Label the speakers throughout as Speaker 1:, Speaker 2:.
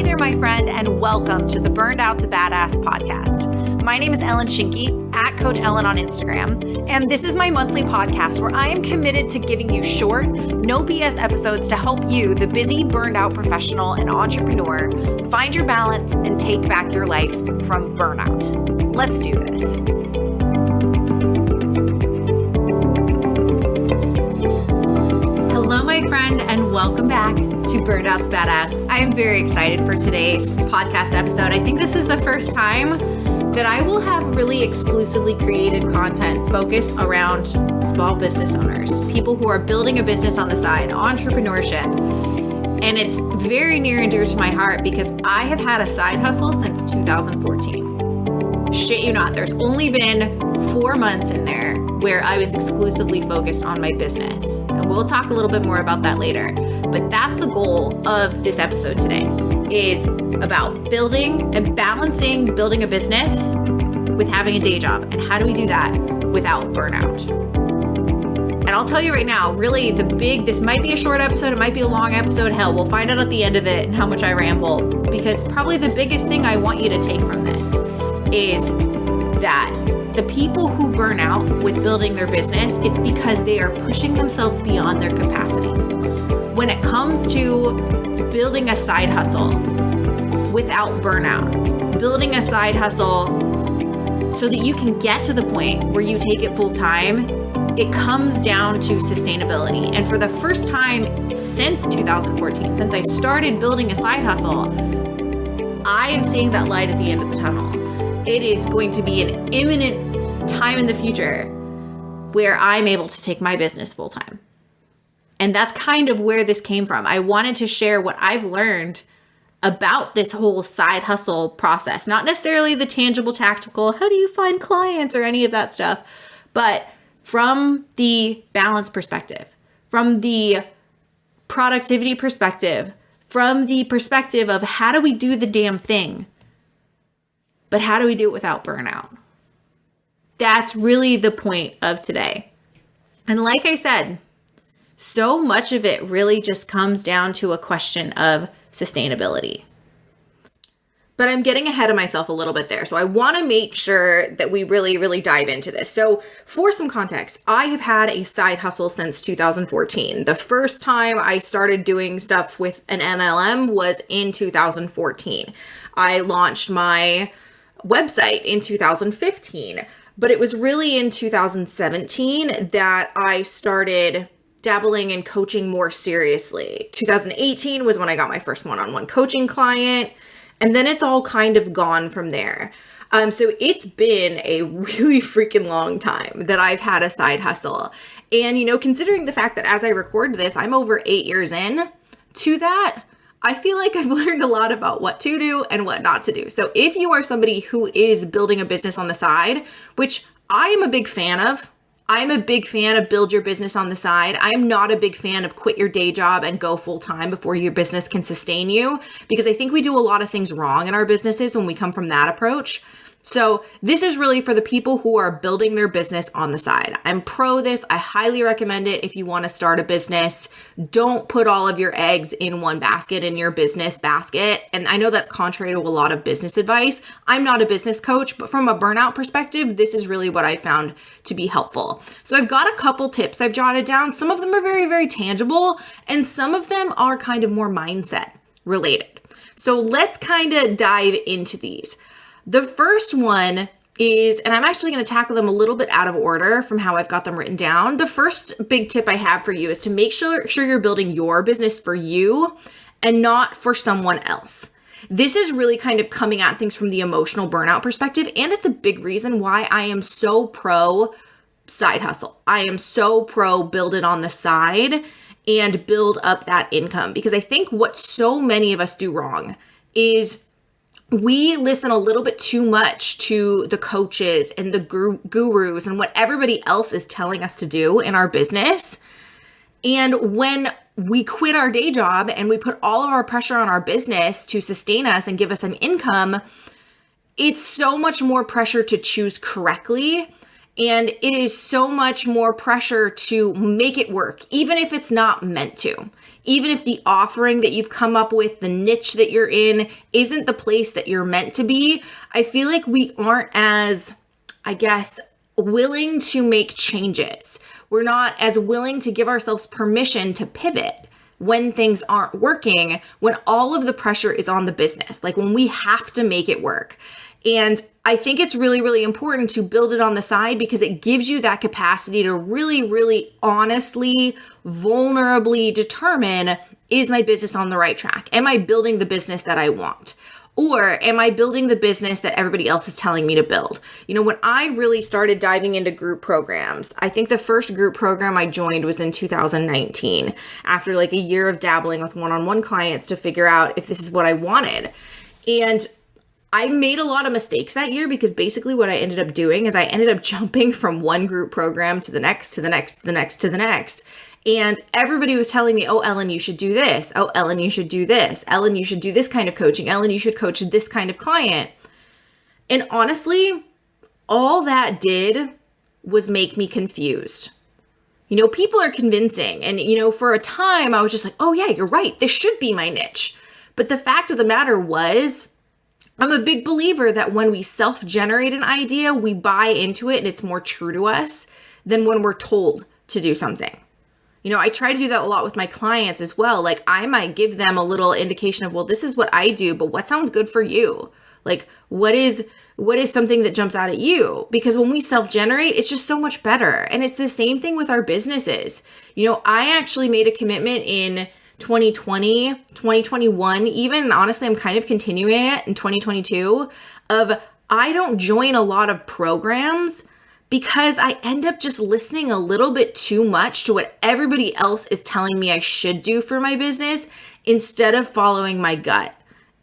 Speaker 1: Hey there, my friend, and welcome to the Burnout to Badass podcast. My name is Ellen Shinke, at Coach Ellen on Instagram, and this is my monthly podcast where I am committed to giving you short, no BS episodes to help you, the busy, burned out professional and entrepreneur, find your balance and take back your life from burnout. Let's do this. Hello, my friend, and welcome back to Burnout to Badass. I am very excited for today's podcast episode. I think this is the first time that I will have really exclusively created content focused around small business owners, people who are building a business on the side, entrepreneurship. And it's very near and dear to my heart because I have had a side hustle since 2014. Shit you not, there's only been 4 months in there where I was exclusively focused on my business. And we'll talk a little bit more about that later. But that's the goal of this episode today, is about building and balancing building a business with having a day job. And how do we do that without burnout? And I'll tell you right now, really this might be a short episode, it might be a long episode. Hell, we'll find out at the end of it how much I ramble, because probably the biggest thing I want you to take from this is that the people who burn out with building their business, it's because they are pushing themselves beyond their capacity. When it comes to building a side hustle without burnout, building a side hustle so that you can get to the point where you take it full time, it comes down to sustainability. And for the first time since 2014, since I started building a side hustle, I am seeing that light at the end of the tunnel. It is going to be an imminent time in the future where I'm able to take my business full time. And that's kind of where this came from. I wanted to share what I've learned about this whole side hustle process, not necessarily the tangible, tactical, how do you find clients or any of that stuff, but from the balance perspective, from the productivity perspective, from the perspective of how do we do the damn thing, but how do we do it without burnout? That's really the point of today. And like I said, so much of it really just comes down to a question of sustainability. But I'm getting ahead of myself a little bit there. So I want to make sure that we really, really dive into this. So for some context, I have had a side hustle since 2014. The first time I started doing stuff with an NLM was in 2014. I launched my website in 2015, but it was really in 2017 that I started dabbling in coaching more seriously. 2018 was when I got my first one-on-one coaching client, and then it's all kind of gone from there. So it's been a really freaking long time that I've had a side hustle. And, considering the fact that as I record this, I'm over 8 years in to that, I feel like I've learned a lot about what to do and what not to do. So if you are somebody who is building a business on the side, which I am a big fan of, I'm a big fan of build your business on the side. I'm not a big fan of quit your day job and go full time before your business can sustain you, because I think we do a lot of things wrong in our businesses when we come from that approach. So this is really for the people who are building their business on the side. I'm pro this. I highly recommend it if you want to start a business. Don't put all of your eggs in one basket, in your business basket. And I know that's contrary to a lot of business advice. I'm not a business coach, but from a burnout perspective, this is really what I found to be helpful. So I've got a couple tips I've jotted down. Some of them are very, very tangible, and some of them are kind of more mindset related. So let's kind of dive into these. The first one is, and I'm actually going to tackle them a little bit out of order from how I've got them written down. The first big tip I have for you is to make sure you're building your business for you and not for someone else. This is really kind of coming at things from the emotional burnout perspective, and it's a big reason why I am so pro side hustle. I am so pro build it on the side and build up that income, because I think what so many of us do wrong is we listen a little bit too much to the coaches and the gurus and what everybody else is telling us to do in our business. And when we quit our day job and we put all of our pressure on our business to sustain us and give us an income, it's so much more pressure to choose correctly And it is so much more pressure to make it work, even if it's not meant to. Even if the offering that you've come up with, the niche that you're in, isn't the place that you're meant to be, I feel like we aren't as, willing to make changes. We're not as willing to give ourselves permission to pivot when things aren't working, when all of the pressure is on the business, like when we have to make it work. And I think it's really, really important to build it on the side because it gives you that capacity to really, really honestly, vulnerably determine, is my business on the right track? Am I building the business that I want? Or am I building the business that everybody else is telling me to build? When I really started diving into group programs, I think the first group program I joined was in 2019, after like a year of dabbling with one-on-one clients to figure out if this is what I wanted. And I made a lot of mistakes that year because basically what I ended up doing is I ended up jumping from one group program to the next, to the next, to the next, to the next. And everybody was telling me, oh, Ellen, you should do this. Oh, Ellen, you should do this. Ellen, you should do this kind of coaching. Ellen, you should coach this kind of client. And honestly, all that did was make me confused. People are convincing. And, for a time I was just like, oh yeah, you're right. This should be my niche. But the fact of the matter was, I'm a big believer that when we self-generate an idea, we buy into it and it's more true to us than when we're told to do something. I try to do that a lot with my clients as well. Like I might give them a little indication of, well, this is what I do, but what sounds good for you? Like what is something that jumps out at you? Because when we self-generate, it's just so much better. And it's the same thing with our businesses. I actually made a commitment in 2020, 2021, even honestly, I'm kind of continuing it in 2022 of I don't join a lot of programs because I end up just listening a little bit too much to what everybody else is telling me I should do for my business instead of following my gut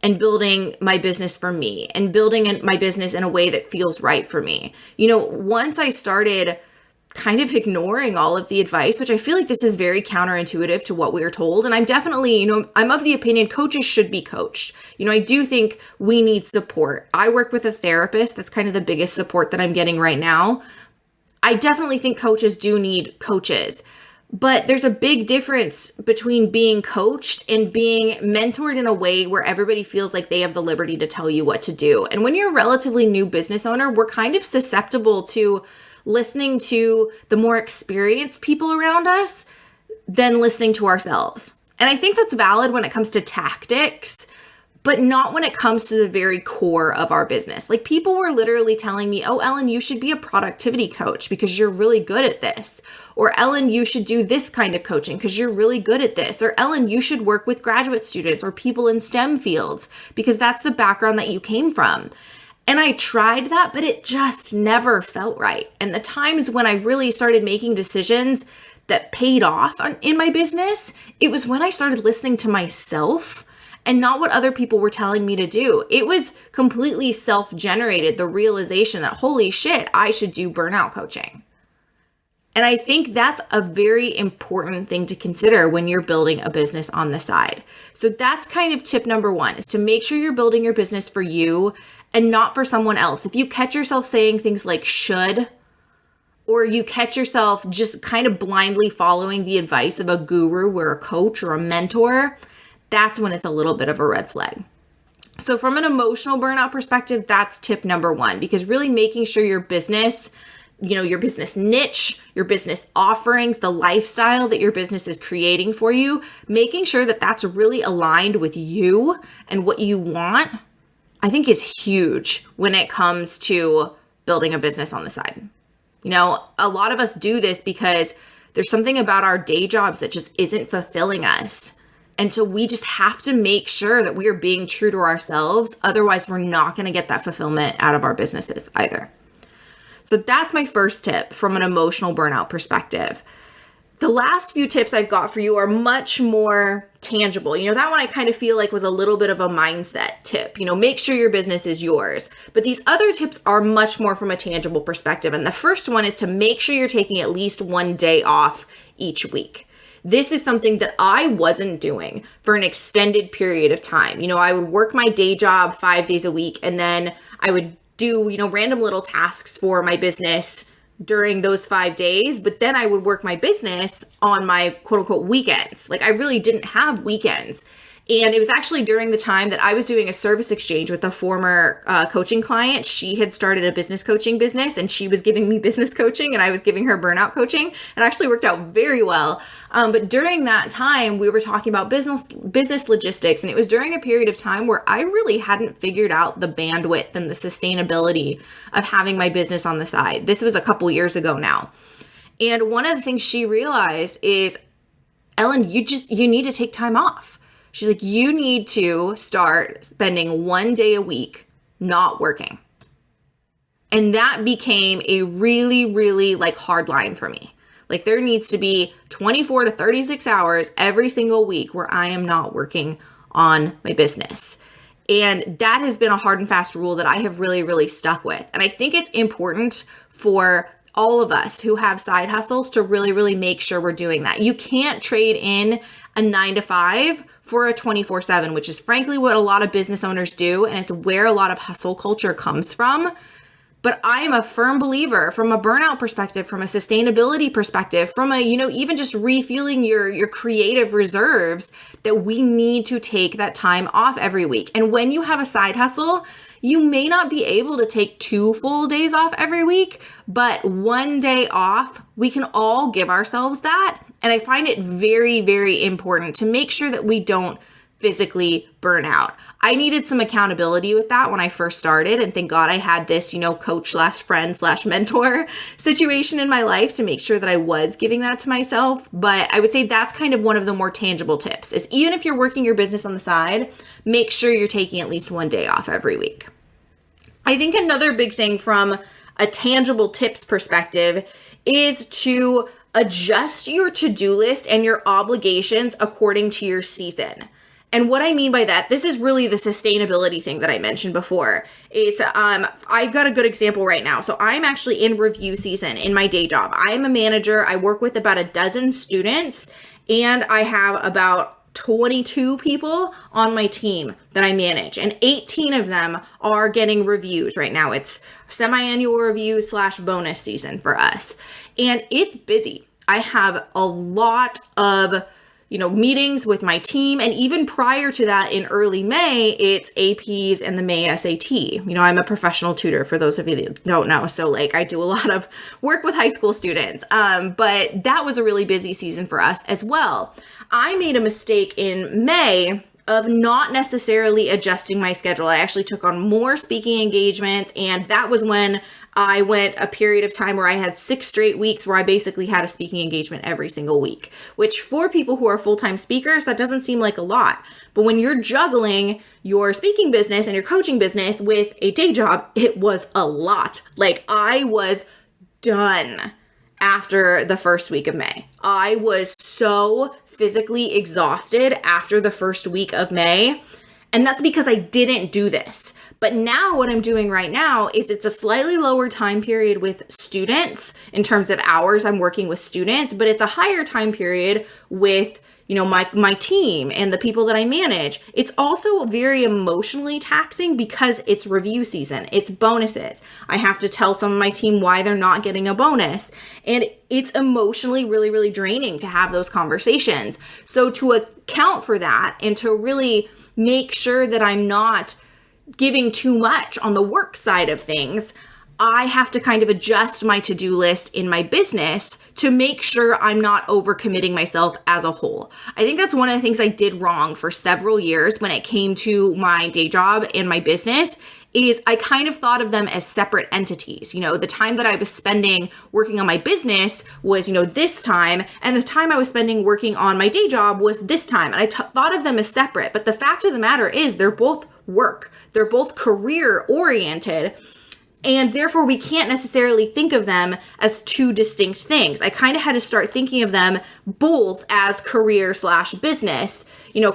Speaker 1: and building my business for me and building my business in a way that feels right for me. Once I started kind of ignoring all of the advice, which I feel like this is very counterintuitive to what we are told. And I'm definitely, I'm of the opinion coaches should be coached. I do think we need support. I work with a therapist. That's kind of the biggest support that I'm getting right now. I definitely think coaches do need coaches, but there's a big difference between being coached and being mentored in a way where everybody feels like they have the liberty to tell you what to do. And when you're a relatively new business owner, we're kind of susceptible to listening to the more experienced people around us than listening to ourselves. And I think that's valid when it comes to tactics, but not when it comes to the very core of our business. Like people were literally telling me, oh, Ellen, you should be a productivity coach because you're really good at this. Or Ellen, you should do this kind of coaching because you're really good at this. Or Ellen, you should work with graduate students or people in STEM fields because that's the background that you came from. And I tried that, but it just never felt right. And the times when I really started making decisions that paid off in my business, it was when I started listening to myself and not what other people were telling me to do. It was completely self-generated, the realization that, holy shit, I should do burnout coaching. And I think that's a very important thing to consider when you're building a business on the side. So that's kind of tip number one, is to make sure you're building your business for you and not for someone else. If you catch yourself saying things like should, or you catch yourself just kind of blindly following the advice of a guru or a coach or a mentor, that's when it's a little bit of a red flag. So from an emotional burnout perspective, that's tip number one, because really making sure your business, your business niche, your business offerings, the lifestyle that your business is creating for you, making sure that that's really aligned with you and what you want, I think is huge when it comes to building a business on the side. A lot of us do this because there's something about our day jobs that just isn't fulfilling us. And so we just have to make sure that we are being true to ourselves. Otherwise, we're not going to get that fulfillment out of our businesses either. So that's my first tip from an emotional burnout perspective. The last few tips I've got for you are much more tangible. That one I kind of feel like was a little bit of a mindset tip. Make sure your business is yours. But these other tips are much more from a tangible perspective. And the first one is to make sure you're taking at least one day off each week. This is something that I wasn't doing for an extended period of time. I would work my day job 5 days a week, and then I would do, random little tasks for my business during those 5 days, but then I would work my business on my quote unquote weekends. Like I really didn't have weekends. And it was actually during the time that I was doing a service exchange with a former coaching client. She had started a business coaching business and she was giving me business coaching and I was giving her burnout coaching. It actually worked out very well. But during that time, we were talking about business logistics. And it was during a period of time where I really hadn't figured out the bandwidth and the sustainability of having my business on the side. This was a couple years ago now. And one of the things she realized is, Ellen, you need to take time off. She's like, you need to start spending 1 day a week not working. And that became a really, really like hard line for me. Like there needs to be 24 to 36 hours every single week where I am not working on my business. And that has been a hard and fast rule that I have really, really stuck with. And I think it's important for all of us who have side hustles to really, really make sure we're doing that. You can't trade in a 9 to 5 for a 24/7, which is frankly what a lot of business owners do. And it's where a lot of hustle culture comes from. But I am a firm believer from a burnout perspective, from a sustainability perspective, from a, even just refueling your creative reserves, that we need to take that time off every week. And when you have a side hustle, you may not be able to take 2 full days off every week, but 1 day off, we can all give ourselves that. And I find it very, very important to make sure that we don't physically burn out. I needed some accountability with that when I first started. And thank God I had this, coach / friend / mentor situation in my life to make sure that I was giving that to myself. But I would say that's kind of one of the more tangible tips is even if you're working your business on the side, make sure you're taking at least 1 day off every week. I think another big thing from a tangible tips perspective is to adjust your to-do list and your obligations according to your season. And what I mean by that, this is really the sustainability thing that I mentioned before, is I got a good example right now. So I'm actually in review season in my day job. I am a manager. I work with about a dozen students, and I have about 22 people on my team that I manage, and 18 of them are getting reviews right now. It's semi-annual review / bonus season for us. And it's busy. I have a lot of meetings with my team. And even prior to that in early May, it's APs and the May SAT. I'm a professional tutor for those of you that don't know. So I do a lot of work with high school students. But that was a really busy season for us as well. I made a mistake in May of not necessarily adjusting my schedule. I actually took on more speaking engagements, and that was when I went a period of time where I had 6 straight weeks where I basically had a speaking engagement every single week, which for people who are full-time speakers, that doesn't seem like a lot. But when you're juggling your speaking business and your coaching business with a day job, it was a lot. I was done after the first week of May. I was so physically exhausted after the first week of May. And that's because I didn't do this. But now what I'm doing right now is it's a slightly lower time period with students in terms of hours I'm working with students, but it's a higher time period with my team and the people that I manage. It's also very emotionally taxing because it's review season. It's bonuses. I have to tell some of my team why they're not getting a bonus. And it's emotionally really, really draining to have those conversations. So to account for that and to really make sure that I'm not giving too much on the work side of things, I have to kind of adjust my to-do list in my business to make sure I'm not overcommitting myself as a whole. I think that's one of the things I did wrong for several years when it came to my day job and my business is I kind of thought of them as separate entities. The time that I was spending working on my business was, this time, and the time I was spending working on my day job was this time. And I thought of them as separate. But the fact of the matter is they're both work. They're both career oriented. And therefore, we can't necessarily think of them as two distinct things. I kind of had to start thinking of them both as career / business,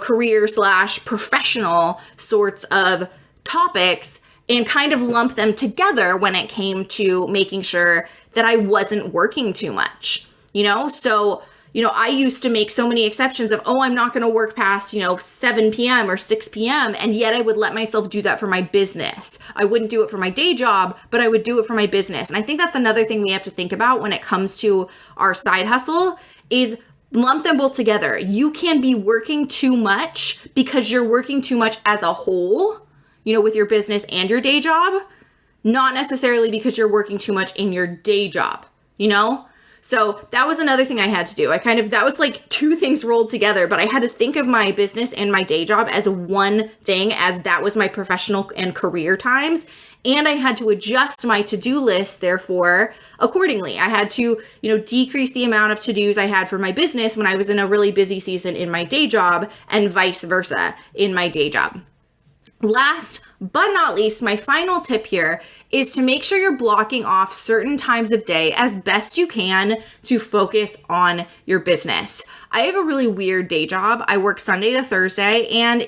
Speaker 1: career / professional sorts of topics, and kind of lump them together when it came to making sure that I wasn't working too much, So, I used to make so many exceptions of, I'm not going to work past, 7 p.m. or 6 p.m. And yet I would let myself do that for my business. I wouldn't do it for my day job, but I would do it for my business. And I think that's another thing we have to think about when it comes to our side hustle is lump them both together. You can be working too much because you're working too much as a whole, with your business and your day job, not necessarily because you're working too much in your day job, So that was another thing I had to do. That was like two things rolled together, but I had to think of my business and my day job as one thing, as that was my professional and career times. And I had to adjust my to-do list, therefore, accordingly. I had to, decrease the amount of to-dos I had for my business when I was in a really busy season in my day job, and vice versa in my day job. Last but not least, my final tip here is to make sure you're blocking off certain times of day as best you can to focus on your business. I have a really weird day job. I work Sunday to Thursday, and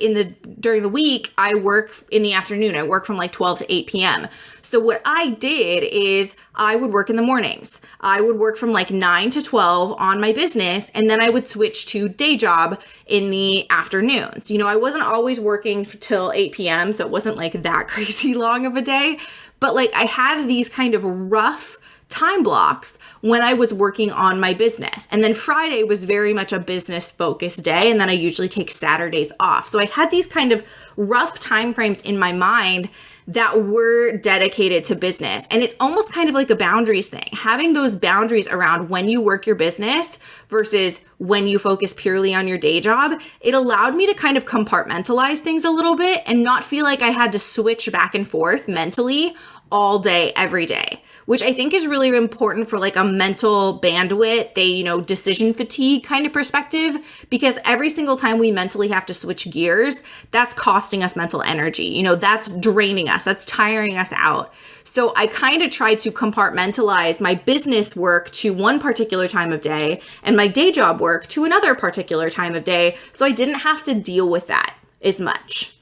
Speaker 1: during the week, I work in the afternoon. I work from like 12 to 8 p.m. So what I did is I would work in the mornings. I would work from like 9 to 12 on my business, and then I would switch to day job in the afternoons. I wasn't always working till 8 p.m., so it wasn't like that crazy long of a day, but like I had these kind of rough time blocks when I was working on my business. And then Friday was very much a business focused day. And then I usually take Saturdays off. So I had these kind of rough time frames in my mind that were dedicated to business. And it's almost kind of like a boundaries thing. Having those boundaries around when you work your business versus when you focus purely on your day job, it allowed me to kind of compartmentalize things a little bit and not feel like I had to switch back and forth mentally all day, every day, which I think is really important for like a mental bandwidth, decision fatigue kind of perspective, because every single time we mentally have to switch gears, that's costing us mental energy. That's draining us, that's tiring us out. So I kind of tried to compartmentalize my business work to one particular time of day and my day job work to another particular time of day. So I didn't have to deal with that as much.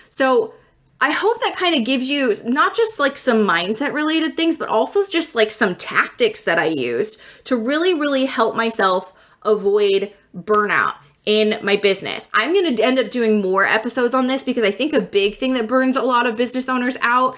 Speaker 1: So I hope that kind of gives you not just like some mindset related things, but also just like some tactics that I used to really, really help myself avoid burnout in my business. I'm going to end up doing more episodes on this because I think a big thing that burns a lot of business owners out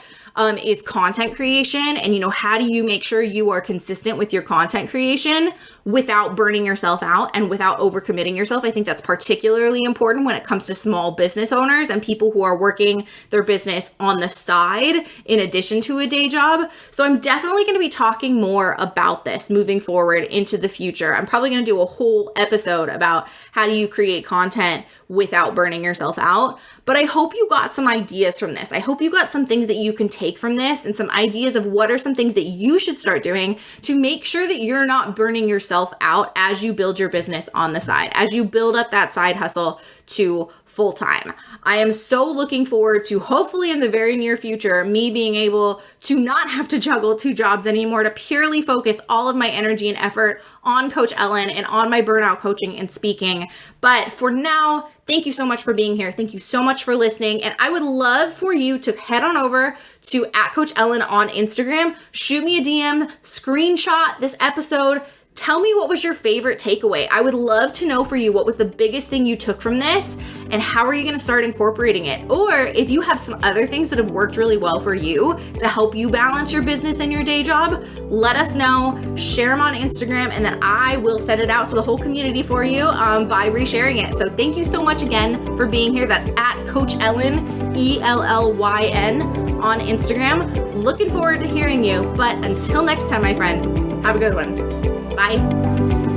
Speaker 1: is content creation. And, how do you make sure you are consistent with your content creation without burning yourself out and without overcommitting yourself? I think that's particularly important when it comes to small business owners and people who are working their business on the side in addition to a day job. So I'm definitely going to be talking more about this moving forward into the future. I'm probably going to do a whole episode about how do you create content without burning yourself out. But I hope you got some ideas from this. I hope you got some things that you can take from this and some ideas of what are some things that you should start doing to make sure that you're not burning yourself out as you build your business on the side, as you build up that side hustle to full time. I am so looking forward to, hopefully in the very near future, me being able to not have to juggle two jobs anymore, to purely focus all of my energy and effort on Coach Ellen and on my burnout coaching and speaking. But for now, thank you so much for being here. Thank you so much for listening. And I would love for you to head on over to @CoachEllen on Instagram, shoot me a DM, screenshot this episode. Tell me what was your favorite takeaway. I would love to know for you what was the biggest thing you took from this and how are you going to start incorporating it? Or if you have some other things that have worked really well for you to help you balance your business and your day job, let us know, share them on Instagram, and then I will send it out to the whole community for you by resharing it. So thank you so much again for being here. That's @CoachEllen, ELLYN on Instagram. Looking forward to hearing you. But until next time, my friend, have a good one. Bye.